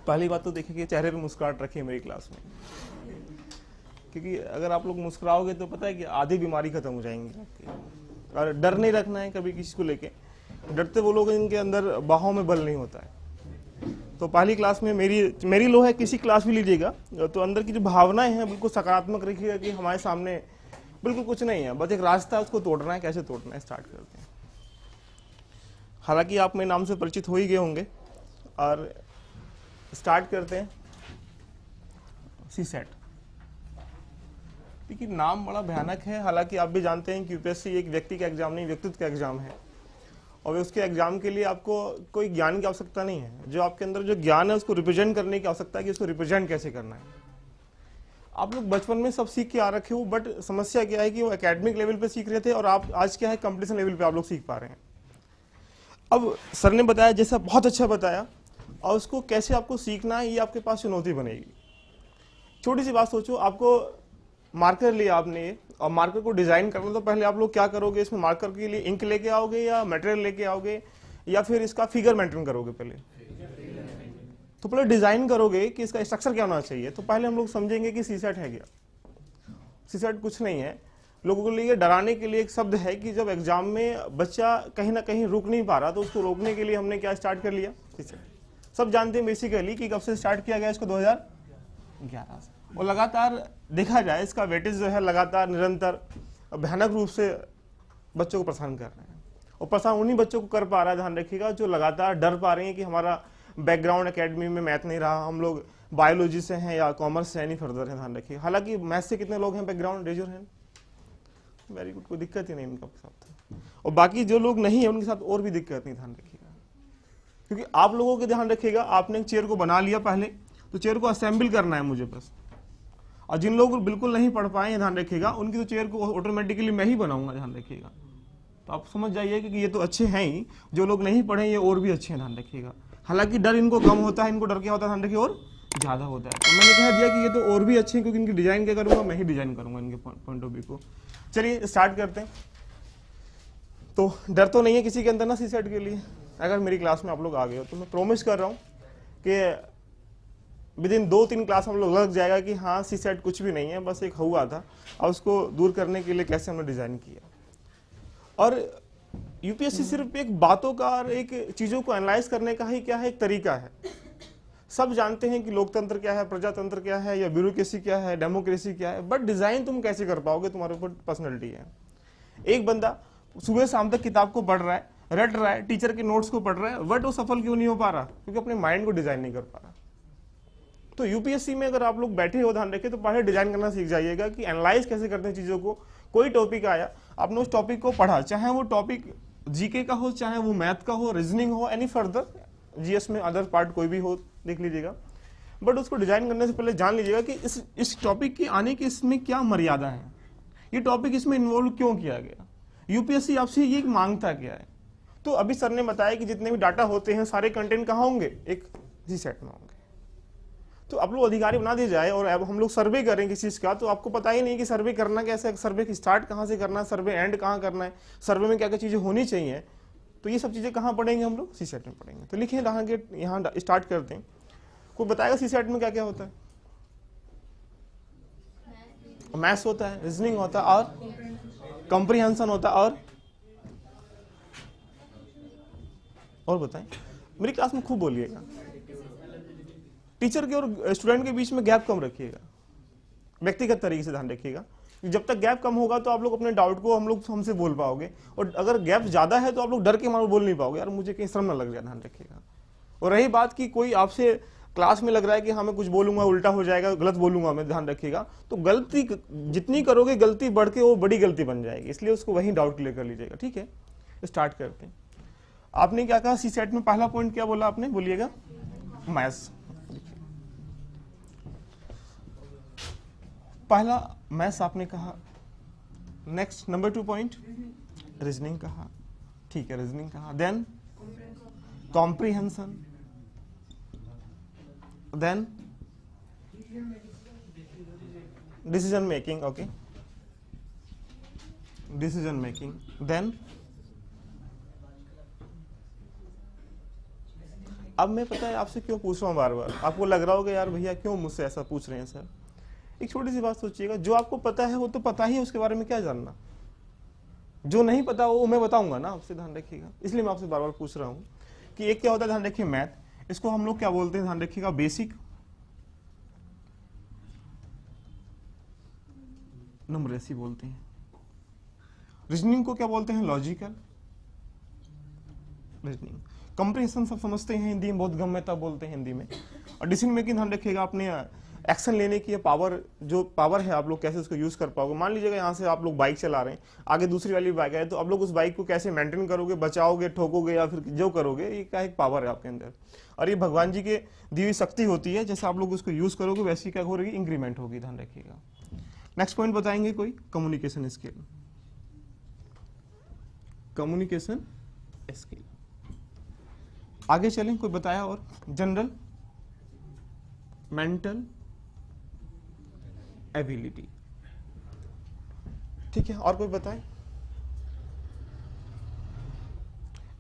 पहली बात तो देखिए कि चेहरे पे मुस्कुराहट रखिए मेरी क्लास में, क्योंकि अगर आप लोग मुस्कुराओगे तो पता है कि आधी बीमारी खत्म हो जाएंगी आपकी। और डर नहीं रखना है कभी किसी को लेके, डरते वो लोग इनके अंदर बाहों में बल नहीं होता है। तो पहली क्लास में मेरी लो है, किसी क्लास भी लीजिएगा तो अंदर की जो भावनाएं हैं बिल्कुल सकारात्मक रखिएगा कि हमारे सामने बिल्कुल कुछ नहीं है, बस एक रास्ता है, उसको तोड़ना है। कैसे तोड़ना है, स्टार्ट करते हैं। हालांकि आप मेरे नाम से परिचित हो ही गए होंगे और स्टार्ट करते हैं। सीसेट, देखिए नाम बड़ा भयानक है। हालांकि आप भी जानते हैं कि यूपीएससी एक व्यक्ति का एग्जाम नहीं, व्यक्तित्व का एग्जाम है, और उसके एग्जाम के लिए आपको कोई ज्ञान की आवश्यकता नहीं है। जो आपके अंदर जो ज्ञान है उसको रिप्रेजेंट करने की आवश्यकता है कि उसको रिप्रेजेंट कैसे करना है। आप लोग बचपन में सब सीख के आ रखे हो, बट समस्या क्या है कि वो एकेडमिक लेवल पे सीख रहे थे और आप आज क्या है कंपटीशन लेवल पे आप लोग सीख पा रहे हैं। अब सर ने बताया जैसा बहुत अच्छा बताया, और उसको कैसे आपको सीखना है ये आपके पास चुनौती बनेगी। छोटी सी बात सोचो, आपको मार्कर लिया आपने और मार्कर को डिजाइन करना, तो पहले आप लोग क्या करोगे, इसमें मार्कर के लिए इंक लेके आओगे या मटेरियल लेके आओगे या फिर इसका फिगर मेंटेन करोगे। पहले तो पहले डिजाइन करोगे कि इसका स्ट्रक्चर क्या होना चाहिए। तो पहले हम लोग समझेंगे कि सीसेट है क्या। सीसेट कुछ नहीं है, लोगों के लिए डराने के लिए एक शब्द है कि जब एग्जाम में बच्चा कहीं ना कहीं रुक नहीं पा रहा तो उसको रोकने के लिए हमने क्या स्टार्ट कर लिया, सीसेट। सब जानते हैं बेसिकली कि कब से स्टार्ट किया गया इसको, 2011 से। और लगातार देखा जाए इसका वेटेज जो है लगातार निरंतर भयानक रूप से बच्चों को परेशान कर रहे हैं। और परेशान उन्हीं बच्चों को कर पा रहा है, ध्यान रखिएगा, जो लगातार डर पा रहे हैं कि हमारा बैकग्राउंड एकेडमी में मैथ नहीं रहा, हम लोग बायोलॉजी से हैं या कॉमर्स से है, नहीं फर्दर है। ध्यान रखिए, हालांकि मैथ से कितने लोग हैं बैकग्राउंड, रेजर हैं, वेरी गुड, कोई दिक्कत ही नहीं इनका साथ। और बाकी जो लोग नहीं है उनके साथ और भी दिक्कत नहीं, ध्यान रखिएगा। क्योंकि आप लोगों के ध्यान रखिएगा, आपने एक चेयर को बना लिया पहले, तो चेयर को असेंबल करना है मुझे बस। और जिन लोग बिल्कुल नहीं पढ़ पाए, ध्यान रखिएगा, उनकी तो चेयर को ऑटोमेटिकली मैं ही बनाऊंगा, ध्यान रखिएगा। तो आप समझ जाइए कि ये तो अच्छे हैं ही, जो लोग नहीं पढ़े ये और भी अच्छे हैं, ध्यान रखिएगा। हालांकि डर इनको कम होता है, इनको डर क्या होता है, ध्यान रखिए, और ज्यादा होता है। तो मैंने कह दिया कि ये तो और भी अच्छे हैं, क्योंकि इनकी डिजाइन क्या करूंगा, मैं ही डिजाइन करूंगा इनके पॉइंट ऑफ व्यू को। चलिए स्टार्ट करते हैं। तो डर तो नहीं है किसी के अंदर ना सीसेट के लिए। अगर मेरी क्लास में आप लोग आ गए हो तो मैं प्रॉमिस कर रहा हूँ कि विद इन 2-3 क्लास हम लोग लग जाएगा कि हाँ सीसेट कुछ भी नहीं है, बस एक हुआ था, और उसको दूर करने के लिए कैसे हमने डिजाइन किया। और यूपीएससी सिर्फ एक बातों का और एक चीजों को एनालाइज करने का ही क्या है, एक तरीका है। सब जानते हैं कि लोकतंत्र क्या है, प्रजातंत्र क्या है, या ब्यूरोक्रेसी क्या है, डेमोक्रेसी क्या है, बट डिजाइन तुम कैसे कर पाओगे, तुम्हारे ऊपर पर्सनैलिटी है। एक बंदा सुबह शाम तक किताब को पढ़ रहा है, रट रहा है, टीचर के नोट्स को पढ़ रहा है, बट वो सफल क्यों नहीं हो पा रहा, क्योंकि अपने माइंड को डिजाइन नहीं कर पा रहा। तो यूपीएससी में अगर आप लोग बैठे हो, ध्यान रखिए, तो पहले डिजाइन करना सीख जाइएगा कि एनालाइज कैसे करते हैं चीजों को। कोई टॉपिक आया, आपने उस टॉपिक को पढ़ा, चाहे वो टॉपिक जीके का हो, चाहे वो मैथ का हो, रीजनिंग हो, एनी फर्दर जीएस में अदर पार्ट कोई भी हो, देख लीजिएगा। बट उसको डिजाइन करने से पहले जान लीजिएगा कि इस टॉपिक की आने की इसमें क्या मर्यादा है, ये टॉपिक इसमें इन्वॉल्व क्यों किया गया, यूपीएससी आपसे ये मांगता क्या है। तो अभी सर ने बताया कि जितने भी डाटा होते हैं सारे कंटेंट कहाँ होंगे, एक सीसेट में होंगे। तो आप लोग अधिकारी बना दिए जाए और अब हम लोग सर्वे करें किसी चीज का, तो आपको पता ही नहीं कि सर्वे करना कैसे है, सर्वे की स्टार्ट कहाँ से करना है, सर्वे एंड कहाँ करना है, सर्वे में क्या क्या चीजें होनी चाहिए। तो ये सब चीजें कहाँ पढ़ेंगे हम लोग, सीसेट में पढ़ेंगे। तो लिखे यहाँ स्टार्ट करते हैं। कोई बताएगा सीसेट में क्या क्या होता है? मैथ्स होता है, रीजनिंग होता है, और कॉम्प्रिहेंशन होता है, और बताएं। मेरी क्लास में खूब बोलिएगा। टीचर के और स्टूडेंट के बीच में गैप कम रखिएगा, व्यक्तिगत तरीके से ध्यान रखिएगा। जब तक गैप कम होगा तो आप लोग अपने डाउट को हमसे बोल पाओगे, और अगर गैप ज्यादा है तो आप लोग डर के मारे बोल नहीं पाओगे, यार मुझे कहीं शर्म ना लग जाए, ध्यान रखिएगा। और रही बात कि कोई आपसे क्लास में लग रहा है कि हाँ मैं कुछ बोलूंगा उल्टा हो जाएगा, गलत बोलूंगा मैं, ध्यान रखिएगा। तो गलती जितनी करोगे, गलती बढ़ के वो बड़ी गलती बन जाएगी, इसलिए उसको वहीं डाउट क्लियर कर लीजिएगा। ठीक है, स्टार्ट करते हैं। आपने क्या कहा, सीसेट में पहला पॉइंट क्या बोला आपने, बोलिएगा, मैथ्स। पहला मैथ्स आपने कहा। नेक्स्ट नंबर 2 पॉइंट रीजनिंग कहा। ठीक है, रीजनिंग कहा। Then comprehension, then decision making. Okay, decision making. Then अब मैं पता है आपसे क्यों पूछ रहा हूँ बार बार, आपको लग रहा होगा यार भैया क्यों मुझसे ऐसा पूछ रहे हैं सर। एक छोटी सी बात सोचिएगा, जो आपको पता है वो तो पता ही है, उसके बारे में क्या जानना। जो नहीं पता वो मैं बताऊंगा ना, आपसे ध्यान रखिएगा। इसलिए मैं आपसे बार बार पूछ रहा हूँ कि एक क्या होता है, ध्यान रखिए मैथ, इसको हम लोग क्या बोलते हैं, ध्यान रखिएगा, बेसिक न्यूमरेसी बोलते हैं। रीजनिंग को क्या बोलते हैं, लॉजिकल रीजनिंग। कंप्रीहेंशन सब समझते हैं हिंदी में, बहुत गम्यता बोलते हैं हिंदी में। और डिसीजन मेकिंग ध्यान रखिएगा, अपने एक्शन लेने की पावर, जो पावर है आप लोग कैसे उसको यूज कर पाओगे। मान लीजिएगा यहाँ से आप लोग बाइक चला रहे हैं, आगे दूसरी वाली बाइक है, तो आप लोग उस बाइक को कैसे मेंटेन करोगे, बचाओगे, ठोकोगे या फिर जो करोगे, ये क्या एक पावर है आपके अंदर। और ये भगवान जी के दी हुई शक्ति होती है, जैसे आप लोग उसको यूज करोगे वैसी क्या होगी, इंक्रीमेंट होगी, ध्यान रखिएगा। नेक्स्ट पॉइंट बताएंगे कोई, कम्युनिकेशन स्किल। कम्युनिकेशन स्किल आगे चलें, कोई बताया और, जनरल मेंटल एबिलिटी, ठीक है, और कोई बताए।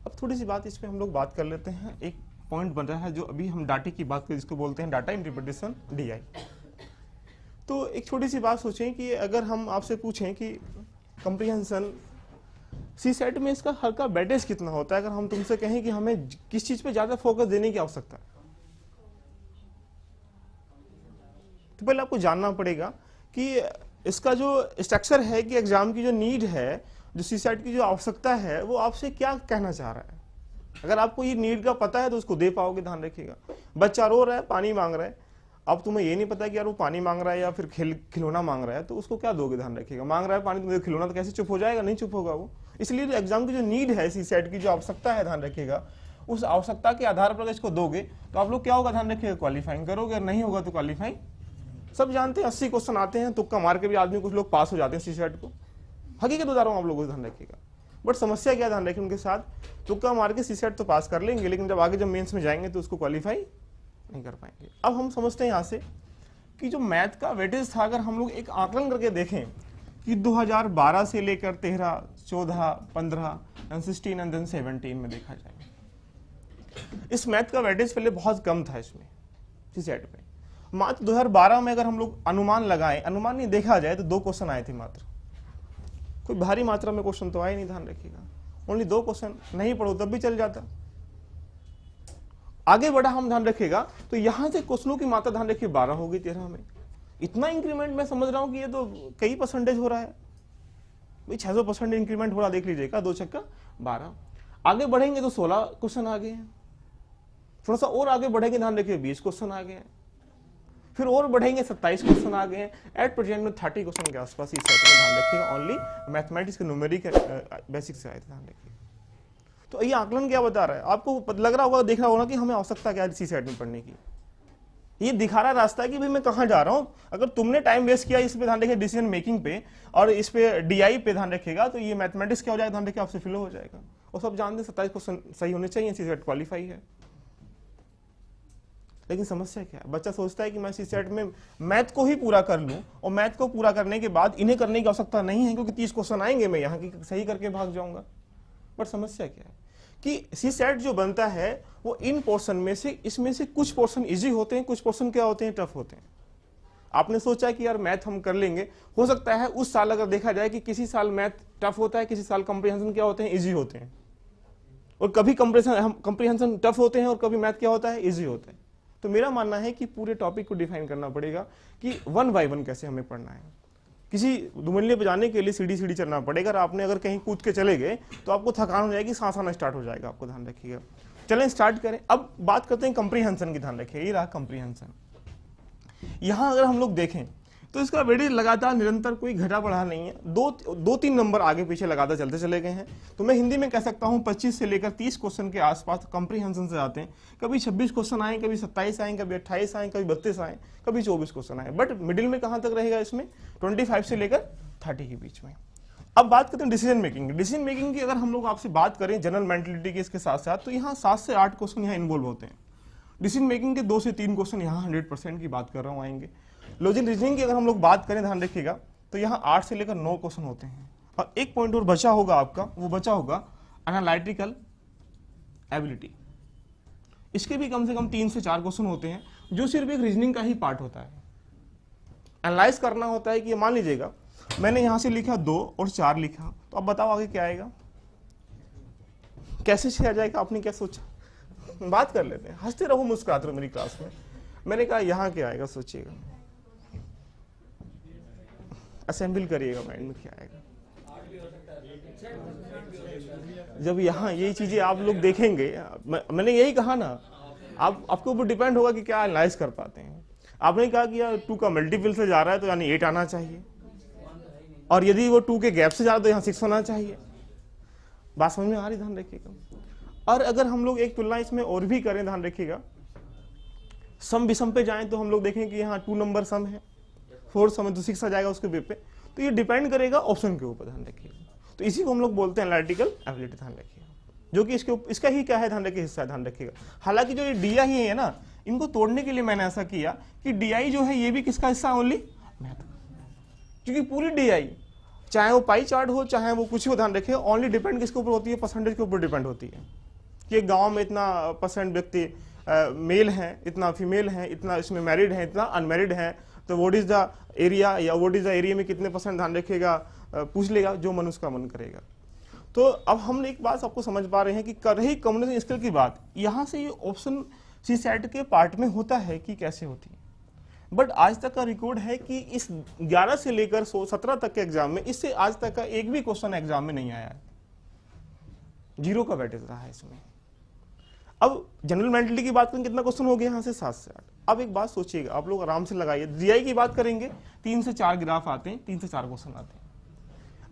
अब थोड़ी सी बात इस पे हम लोग बात कर लेते हैं। एक पॉइंट बन रहा है जो अभी हम डाटे की बात करें, जिसको बोलते हैं डाटा इंटरप्रिटेशन, DI। तो एक छोटी सी बात सोचें कि अगर हम आपसे पूछें कि कंप्रीहेंशन CSAT में इसका हर का वेटेज कितना होता है, अगर हम तुमसे कहें कि हमें किस चीज पे ज्यादा फोकस देने की आवश्यकता है, तो पहले आपको जानना पड़ेगा कि इसका जो स्ट्रक्चर है, कि एग्जाम की जो नीड है, जो CSAT की जो आवश्यकता है, वो आपसे क्या कहना चाह रहा है। अगर आपको ये नीड का पता है तो उसको दे पाओगे, ध्यान रखिएगा। बच्चा रो रहा है, पानी मांग रहा है, अब तुम्हें ये नहीं पता कि यार वो पानी मांग रहा है या फिर खिलौना मांग रहा है, तो उसको क्या दोगे, ध्यान रखिएगा। मांग रहा है पानी, तुम्हें खिलौना, तो कैसे चुप हो जाएगा, नहीं चुप होगा वो। इसलिए जो एग्जाम की जो नीड है, CSAT की जो आवश्यकता है, ध्यान रखिएगा, उस आवश्यकता के आधार पर इसको दोगे तो आप लोग क्या होगा, ध्यान रखिएगा, क्वालिफाइंग करोगे, और नहीं होगा तो क्वालिफाई। सब जानते हैं 80 क्वेश्चन आते हैं, तुक्का मार के भी आदमी कुछ लोग पास हो जाते हैं CSAT को, हकीकत बता रहा हूँ आप लोगों को, ध्यान रखिएगा। बट समस्या क्या, ध्यान रखिए, उनके साथ तुक्का मार के CSAT तो पास कर लेंगे, लेकिन जब आगे जब मेंस में जाएंगे तो उसको क्वालिफाई नहीं कर पाएंगे। अब हम समझते हैं यहाँ से कि जो मैथ का वेटेज था, अगर हम लोग एक आकलन करके देखें कि 2012 से लेकर 13, 14, 15, 16 एंड देन 17 में देखा जाए, इस मैथ का वेटेज पहले बहुत कम था इसमें CSAT पे। मात्र 2012 में अगर हम लोग अनुमान लगाएं, अनुमान नहीं देखा जाए, तो 2 क्वेश्चन आए थे मात्र, कोई भारी मात्रा में क्वेश्चन तो आए नहीं, ध्यान रखिएगा। ओनली 2 क्वेश्चन, नहीं पढ़ो तब भी चल जाता। आगे बढ़ा हम, ध्यान रखिएगा, तो यहां से क्वेश्चनों की मात्रा ध्यान रखिए 12 हो गई 13 में। इतना इंक्रीमेंट मैं समझ रहा हूं कि ये तो कई परसेंटेज हो रहा है भाई, 600% इंक्रीमेंट हो रहा, देख लीजिएगा, 2 छक्का 12। आगे बढ़ेंगे तो 16 क्वेश्चन आ गए हैं, थोड़ा सा और आगे बढ़ेंगे, ध्यान रखिए 20 क्वेश्चन आ गए हैं, फिर और बढ़ेंगे 27 क्वेश्चन आ गए हैं। एट प्रेजेंट में 30 क्वेश्चन के आसपास इस सेट में, ध्यान रखिएगा, ओनली मैथमेटिक्स के न्यूमेरिक बेसिक से आए थे, ध्यान रखिए। तो ये आकलन क्या बता रहा है आपको, लग रहा होगा, देख रहा होगा कि हमें आवश्यकता क्या है CSAT में पढ़ने की। ये दिखा रहा रास्ता है कि भाई मैं कहाँ जा रहा हूँ। अगर तुमने टाइम वेस्ट किया इस पे, ध्यान रखिए, डिसीजन मेकिंग पे और इस पे DI पे, ध्यान रखिएगा, तो ये मैथमेटिक्स क्या हो जाएगा, ध्यान रखिए, आपसे फिल हो जाएगा। और सब जानते हैं 27 क्वेश्चन सही होने चाहिए, CSAT क्वालिफाई है। लेकिन समस्या क्या है, बच्चा सोचता है कि मैं CSAT में मैथ को ही पूरा कर लूं, और मैथ को पूरा करने के बाद इन्हें करने की आवश्यकता नहीं है, क्योंकि 30 क्वेश्चन आएंगे, मैं यहाँ की सही करके भाग जाऊंगा। बट समस्या क्या है कि CSAT जो बनता है वो इन पोर्शन में से, इसमें से कुछ पोर्शन इजी होते हैं, कुछ पोर्शन क्या होते हैं, टफ होते हैं। आपने सोचा कि यार मैथ हम कर लेंगे, हो सकता है उस साल अगर देखा जाए कि किसी साल मैथ टफ होता है, किसी साल कंप्रीहेंशन क्या होते हैं, इजी होते हैं, और कभी कंप्रीहेंशन टफ होते हैं और कभी मैथ क्या होता है, इजी होता है। तो मेरा मानना है कि पूरे टॉपिक को डिफाइन करना पड़ेगा कि 1 by 1 कैसे हमें पढ़ना है। किसी दुमल्ले पे जाने के लिए सीढ़ी चढ़ना पड़ेगा, और आपने अगर कहीं कूद के चले गए तो आपको थकान हो जाएगी, सांस आना स्टार्ट हो जाएगा, आपको ध्यान रखिएगा। चलें स्टार्ट करें। अब बात करते हैं कंप्रीहेंशन की, ध्यान रखिए, ये रहा कंप्रीहेंशन। यहां अगर हम लोग देखें तो इसका वेटेज लगातार निरंतर कोई घटा बढ़ा नहीं है, 2-3 नंबर आगे पीछे लगातार चलते चले गए हैं। तो मैं हिंदी में कह सकता हूं 25 से लेकर 30 क्वेश्चन के आसपास कंप्रीहेंशन से आते हैं। कभी 26 क्वेश्चन आए, कभी 27 आए, कभी 28 आए, कभी 32 आए, कभी 24 क्वेश्चन आए। बट मिडिल में कहां तक रहेगा इसमें, 25 से लेकर 30 के बीच में। अब बात करते हैं डिसीजन मेकिंग। डिसीजन मेकिंग की अगर हम लोग आपसे बात करें जनरल मेंटलिटी के इसके साथ साथ, तो यहाँ 7 से 8 क्वेश्चन यहाँ इन्वॉल्व होते हैं। डिसीजन मेकिंग के 2 से 3 क्वेश्चन यहाँ 100% की बात कर रहा हूँ आएंगे। लॉजिक रीजनिंग की अगर हम लोग बात करें, ध्यान रखिएगा, तो यहाँ 8 से लेकर 9 क्वेश्चन होते हैं। और एक पॉइंट और बचा होगा आपका, वो बचा होगा एनालिटिकल एबिलिटी। इसके भी कम से कम 3 से 4 क्वेश्चन होते हैं जो सिर्फ एक रीजनिंग का ही पार्ट होता है। एनालाइज करना होता है कि मान लीजिएगा मैंने यहां से लिखा 2 और 4 लिखा, तो अब बताओ आगे क्या आएगा, कैसे से आ जाएगा, आपने क्या सोचा? बात कर लेते हैं, हंसते रहो मुस्कुराते रहो मेरी क्लास में। मैंने कहा यहां क्या आएगा, सोचिएगा, असेंबल करिएगा माइंड में क्या आएगा। जब यहाँ ये चीजें आप लोग देखेंगे, मैंने यही कहा ना, आपके ऊपर डिपेंड होगा कि क्या एनालाइज कर पाते हैं। आपने कहा कि यार 2 का मल्टीपल से जा रहा है तो यानी 8 आना चाहिए, और यदि वो 2 के गैप से जा रहा है तो यहाँ 6 होना चाहिए। बात समझ में आ रही, ध्यान रखिएगा। और अगर हम लोग एक तुलना इसमें और भी करें, ध्यान रखिएगा, सम विषम पे जाएं तो हम लोग देखें कि यहाँ 2 नंबर सम है, 4 सम है तो 6 आ जाएगा उसके वे पे। तो ये डिपेंड करेगा ऑप्शन के ऊपर, ध्यान रखिएगा। तो इसी को हम लोग बोलते हैं एनालिटिकल एबिलिटी, ध्यान रखिएगा, जो कि इसका ही क्या है, ध्यान रखिए, हिस्सा है, ध्यान रखिएगा। हालांकि जो ये DI ही है ना, इनको तोड़ने के लिए मैंने ऐसा किया कि DI जो है ये भी किसका हिस्सा, ओनली मैथ, क्योंकि पूरी DI चाहे वो पाई चार्ट हो चाहे वो कुछ हो, ध्यान रखिए, ओनली डिपेंड किसके ऊपर होती है, परसेंटेज के ऊपर डिपेंड होती है कि गांव में इतना % व्यक्ति मेल है, इतना फीमेल है, इतना इसमें मैरिड है, इतना अनमैरिड है, तो व्हाट इज द एरिया, या व्हाट इज द एरिया में कितने %, ध्यान रखिएगा, पूछ लेगा जो मन उसका मन करेगा। तो अब हम एक बात आपको समझ पा रहे हैं कि कर रही कम्युनिकेशन स्किल की बात, यहां से ये ऑप्शन CSAT के पार्ट में होता है कि कैसे होती है। बट आज तक का रिकॉर्ड है कि इस 11 से लेकर 17 तक के एग्जाम में इससे आज तक का एक भी क्वेश्चन एग्जाम में नहीं आया है, 0 का वेटेज रहा है इसमें। अब जनरल मेंटलिटी की बात करें, कितना क्वेश्चन हो गया यहाँ से, 7 से 8। अब एक बात सोचिएगा, आप लोग आराम से लगाइए, DI की बात करेंगे 3 से 4 ग्राफ आते हैं, 3 से 4 क्वेश्चन आते हैं।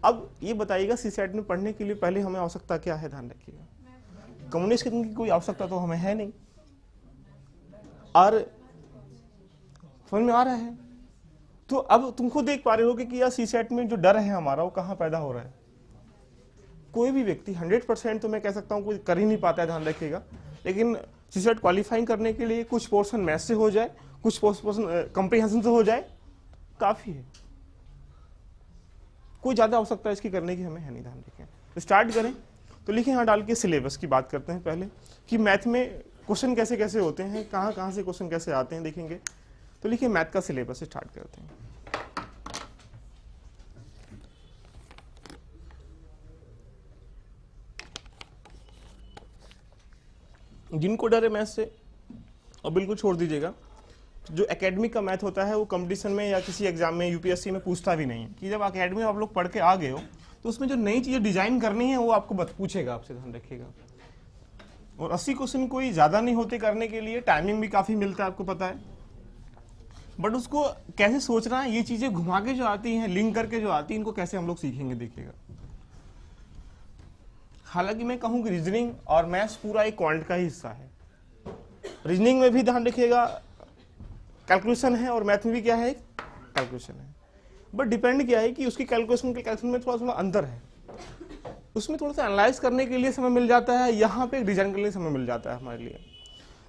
अब ये बताइएगा CSAT में पढ़ने के लिए पहले हमें आवश्यकता क्या है, ध्यान रखिएगा। कम्युनिकेशन की कोई आवश्यकता तो हमें है नहीं, और समझ में आ रहा है। तो अब तुमको देख पा रहे हो कि यार CSAT में जो डर है हमारा वो कहाँ पैदा हो रहा है। कोई भी व्यक्ति 100% तो मैं कह सकता हूँ कोई कर ही नहीं पाता है, ध्यान रखिएगा, लेकिन CSAT क्वालिफाइंग करने के लिए कुछ पोर्शन मैथ्स से हो जाए, कुछ पोर्शन कंप्रीहेंशन से हो जाए, काफी है। कोई ज्यादा आवश्यकता इसकी करने की हमें है नहीं, ध्यान रखें। तो स्टार्ट करें, तो लिखें यहाँ डाल के सिलेबस की बात करते हैं पहले, कि मैथ में क्वेश्चन कैसे कैसे होते हैं, कहाँ कहाँ से क्वेश्चन कैसे आते हैं, देखेंगे। तो लिखिए मैथ का सिलेबस स्टार्ट करते हैं। जिनको डर है मैथ से और बिल्कुल छोड़ दीजिएगा। जो एकेडमिक का मैथ होता है वो कंपटीशन में या किसी एग्जाम में UPSC में पूछता भी नहीं है, कि जब एकेडमी में आप लोग पढ़ के आ गए हो तो उसमें जो नई चीजें डिजाइन करनी है वो आपको पूछेगा आपसे, ध्यान रखिएगा। और 80 क्वेश्चन कोई ज्यादा नहीं होते करने के लिए, टाइमिंग भी काफी मिलता है, आपको पता है। बट उसको कैसे सोचना है, ये चीजें घुमा के जो आती हैं, लिंक करके जो आती है, इनको कैसे हम लोग सीखेंगे, देखिएगा। हालांकि मैं कहूँ कि रीजनिंग और मैथ्स पूरा एक क्वांट का ही हिस्सा है। रीजनिंग में भी ध्यान रखिएगा कैलकुलेशन है, और मैथ में भी क्या है, कैलकुलेशन है। बट डिपेंड क्या है कि उसकी कैलकुलेशन के कैलकुलेशन में थोड़ा थोड़ा अंतर है। उसमें थोड़ा सा एनालाइज करने के लिए समय मिल जाता है, यहाँ पे डिजाइन करने के लिए समय मिल जाता है हमारे लिए।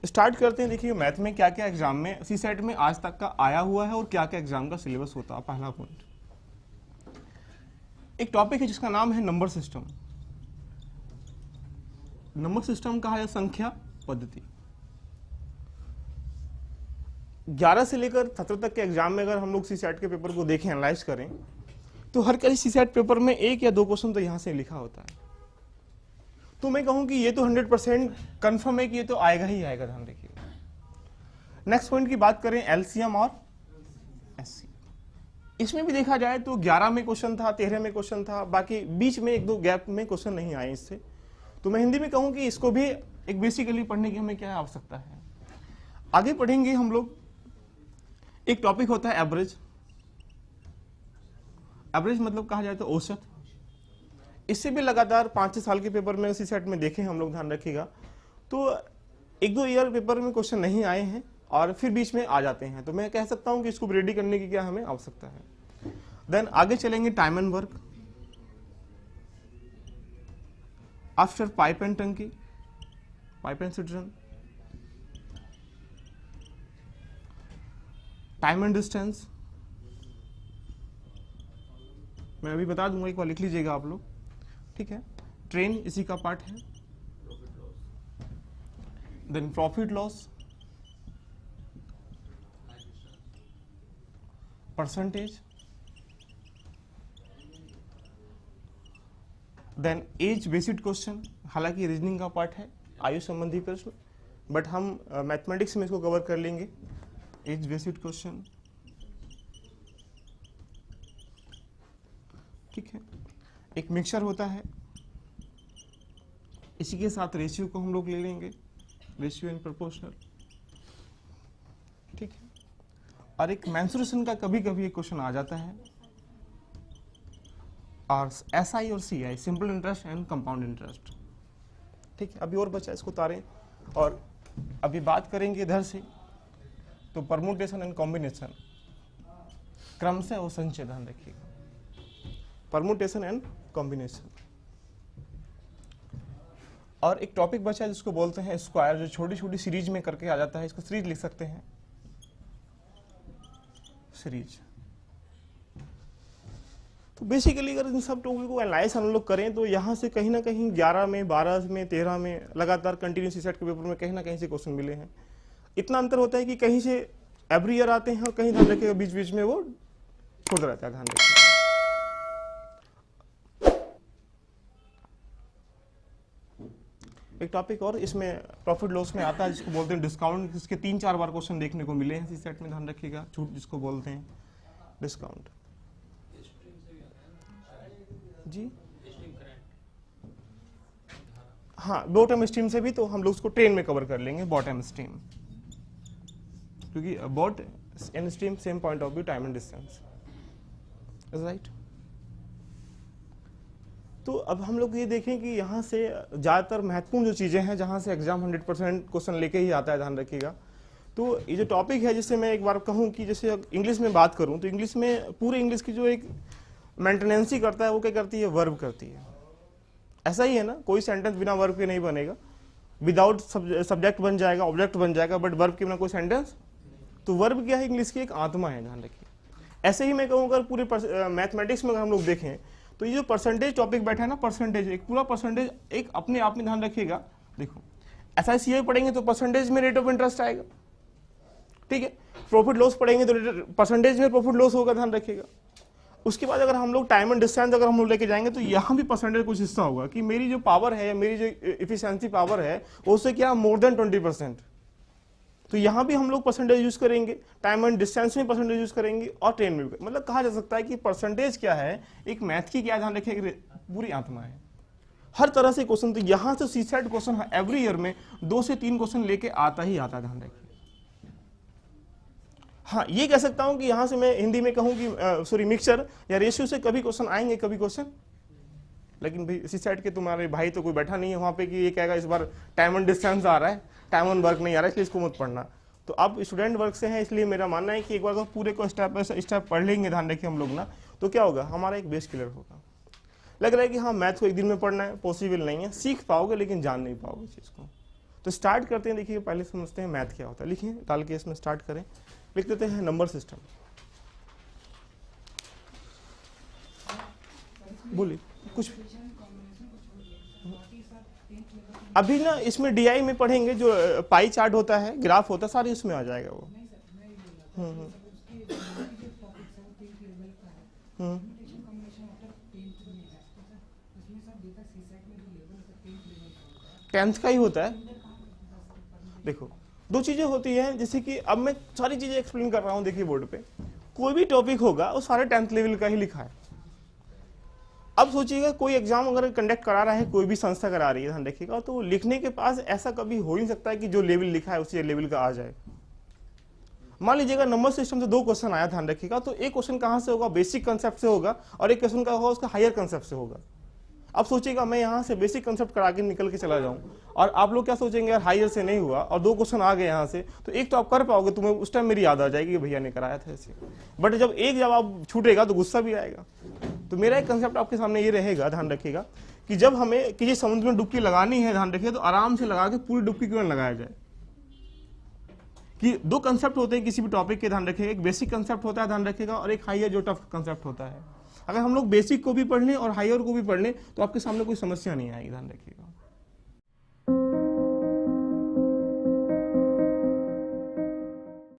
स्टार्ट करते हैं। देखिए मैथ में क्या क्या एग्जाम में CSAT में आज तक का आया हुआ है और क्या क्या एग्जाम का सिलेबस होता है। पहला पॉइंट, एक टॉपिक है जिसका नाम है नंबर सिस्टम। नंबर सिस्टम कहा है संख्या पद्धति। 11 से लेकर 17 तक के एग्जाम में अगर हम लोग CSAT के पेपर को देखें, एनालाइज करें, तो हर किसी CSAT पेपर में 1 या 2 क्वेश्चन तो यहां से लिखा होता है। तो मैं कहूं कि ये तो 100% कंफर्म है कि ये तो आएगा ही आएगा, ध्यान रखिएगा। नेक्स्ट पॉइंट की बात करें LCM और SCM। इसमें भी देखा जाए तो 11 में क्वेश्चन था, 13 में क्वेश्चन था, बाकी बीच में 1-2 गैप में क्वेश्चन नहीं आए इससे। तो मैं हिंदी में कहूं कि इसको भी एक बेसिकली पढ़ने की हमें क्या आवश्यकता है। आगे पढ़ेंगे हम लोग, एक टॉपिक होता है एवरेज। एवरेज मतलब कहा जाए तो औसत। इससे भी लगातार 5-6 साल के पेपर में CSAT में देखें हम लोग, ध्यान रखिएगा, तो 1-2 ईयर पेपर में क्वेश्चन नहीं आए हैं और फिर बीच में आ जाते हैं। तो मैं कह सकता हूं कि इसको रेडी करने की क्या हमें आवश्यकता है। देन आगे चलेंगे time and work, after pipe and टंकी, pipe and citizen, time and distance. मैं अभी बता दूंगा, एक बार लिख लीजिएगा आप लोग, ठीक है। ट्रेन इसी का पार्ट है। Then profit loss, percentage, then age based question, हालांकि रीजनिंग का पार्ट है, आयु संबंधी प्रश्न, बट हम मैथमेटिक्स में इसको कवर कर लेंगे। एज बेस्ड क्वेश्चन, ठीक है। एक मिक्सचर होता है, इसी के साथ रेशियो को हम लोग ले लेंगे, रेशियो एंड प्रोपोर्शनल, ठीक है। और एक मेंसुरेशन का कभी कभी एक क्वेश्चन आ जाता है, और SI और CI, simple interest and compound interest, ठीक है। अभी और बचा इसको उतारें, और अभी बात करेंगे इधर से, तो परमुटेशन एंड कॉम्बिनेशन, क्रम से और संचय, ध्यान रखिएगा, परमुटेशन एंड कॉम्बिनेशन। और एक टॉपिक बचा है जिसको बोलते हैं स्क्वायर, जो छोटी छोटी सीरीज में करके आ जाता है, इसको सीरीज लिख सकते हैं, सीरीज। तो बेसिकली अगर इन सब टॉपिक को एनालाइज हम लोग करें तो यहाँ से कहीं ना कहीं 11 में, 12 में, 13 में लगातार कंटिन्यूस सेट के पेपर में कहीं ना कहीं से क्वेश्चन मिले हैं। इतना अंतर होता है कि कहीं से एवरी ईयर आते हैं और कहीं ध्यान रखिएगा बीच बीच में वो खुद रहता है, ध्यान रखिएगा। एक टॉपिक और इसमें प्रॉफिट लॉस में आता है जिसको बोलते हैं डिस्काउंट, जिसके 3-4 बार क्वेश्चन देखने को मिले हैं इसी सेट में, ध्यान रखिएगा। छूट जिसको बोलते हैं डिस्काउंट, जी हाँ, बॉटम स्ट्रीम से भी, तो हम लोग उसको ट्रेन में कवर कर लेंगे, बॉटम स्ट्रीम, क्योंकि boat and stream same point of view, time and distance, right. तो अब हम लोग ये देखें कि यहाँ से ज़्यादातर महत्वपूर्ण जो चीज़ें हैं जहाँ से एग्जाम 100% क्वेश्चन लेके ही आता है, ध्यान रखिएगा। तो ये जो टॉपिक है, जिससे मैं एक बार कहूँ कि जैसे इंग्लिश में बात करूँ तो इंग्लिश में पूरे इंग्लिश की जो एक मेंटेनेंस ही करता है वो क्या करती है, वर्ब करती है। ऐसा ही है ना, कोई सेंटेंस बिना वर्ब के नहीं बनेगा, विदाउट सब्जेक्ट बन जाएगा, ऑब्जेक्ट बन जाएगा, बट वर्ब के बिना कोई सेंटेंस। तो वर्ब क्या है, इंग्लिश की एक आत्मा है, ध्यान रखिए। ऐसे ही मैं कहूँ अगर पूरे मैथमेटिक्स में अगर हम लोग देखें तो ये जो परसेंटेज टॉपिक बैठा है ना, परसेंटेज, एक पूरा परसेंटेज एक अपने आप में, ध्यान रखिएगा। देखो SI पढ़ेंगे तो परसेंटेज में रेट ऑफ इंटरेस्ट आएगा, ठीक है। प्रॉफिट लॉस पढ़ेंगे तो परसेंटेज में प्रॉफिट लॉस होगा, ध्यान रखिएगा। उसके बाद अगर हम लोग टाइम एंड डिस्टेंस अगर हम लोग लेके जाएंगे तो यहाँ भी परसेंटेज कुछ हिस्सा होगा कि मेरी जो पावर है, मेरी जो इफिशिएंसी पावर है, उससे क्या मोर देन 20%। तो यहाँ भी हम लोग परसेंटेज यूज करेंगे, टाइम एंड डिस्टेंस में परसेंटेज यूज करेंगे, और ट्रेन में भी। मतलब कहा जा सकता है कि परसेंटेज क्या है, एक मैथ की क्या, ध्यान रखिए, पूरी आत्मा है। हर तरह से क्वेश्चन, तो यहाँ से सीसेट क्वेश्चन एवरी ईयर में 2 से 3 क्वेश्चन लेके आता ही आता, ध्यान रखिए। हाँ, ये कह सकता हूं कि यहां से मैं हिंदी में कहूं कि सॉरी मिक्सचर या रेशियो से कभी क्वेश्चन आएंगे, कभी क्वेश्चन, लेकिन भाई इसी साइड के तुम्हारे भाई तो कोई बैठा नहीं है वहां पे कि ये कहेगा इस बार टाइम एंड डिस्टेंस आ रहा है, टाइम एंड वर्क नहीं आ रहा है, इसलिए इसको मत पढ़ना। तो आप स्टूडेंट वर्क से हैं, इसलिए मेरा मानना है कि एक बार अगर पूरे को स्टेप पढ़ लेंगे, ध्यान रखिए हम लोग ना, तो क्या होगा, हमारा एक बेस क्लियर होगा। लग रहा है कि हाँ मैथ को एक दिन में पढ़ना है, पॉसिबल नहीं है, सीख पाओगे लेकिन जान नहीं पाओगे चीज़ को। तो स्टार्ट करते हैं, देखिए पहले समझते हैं मैथ क्या होता है। लिखिए डाल के इसमें स्टार्ट करें, लिख देते हैं नंबर सिस्टम। बोलिए कुछ। अभी ना इसमें DI में पढ़ेंगे, जो पाई चार्ट होता है, ग्राफ होता है, सारी इसमें आ जाएगा वो। टेंथ का ही होता है। देखो दो चीजें होती हैं, जैसे कि अब मैं सारी चीजें एक्सप्लेन कर रहा हूं, देखिए बोर्ड पे कोई भी टॉपिक होगा वो सारे 10th लेवल का ही लिखा है। अब सोचिएगा कोई एग्जाम अगर कंडक्ट करा रहा है, कोई भी संस्था करा रही है, ध्यान रखिएगा, तो लिखने के पास ऐसा कभी हो ही नहीं सकता है कि जो लेवल लिखा है उसी लेवल का आ जाए। मान लीजिएगा नंबर सिस्टम से 2 क्वेश्चन आया, ध्यान रखिएगा, तो एक क्वेश्चन कहां से होगा, बेसिक कंसेप्ट से होगा, और एक क्वेश्चन का होगा उसका हायर कंसेप्ट से होगा। अब सोचिएगा मैं यहाँ से बेसिक कंसेप्ट करा के निकल के चला जाऊं, और आप लोग क्या सोचेंगे, यार हायर से नहीं हुआ और 2 क्वेश्चन आ गए यहाँ से, तो एक तो आप कर पाओगे, तुम्हें उस टाइम मेरी याद आ जाएगी कि भैया ने कराया था ऐसे। बट जब एक जवाब छूटेगा तो गुस्सा भी आएगा। तो मेरा एक कंसेप्ट आपके सामने ये रहेगा, ध्यान रखिएगा, कि जब हमें किसी समुद्र में डुबकी लगानी है, ध्यान रखिए, तो आराम से लगा के पूरी डुबकी क्यों लगाया जाए। कि 2 कंसेप्ट होते हैं किसी भी टॉपिक के, ध्यान रखिएगा, एक बेसिक कंसेप्ट होता है, ध्यान रखिएगा, और एक हायर जो टफ कंसेप्ट होता है। अगर हम लोग बेसिक को भी पढ़ लें और हायर को भी पढ़ लें तो आपके सामने कोई समस्या नहीं आएगी, ध्यान रखिएगा।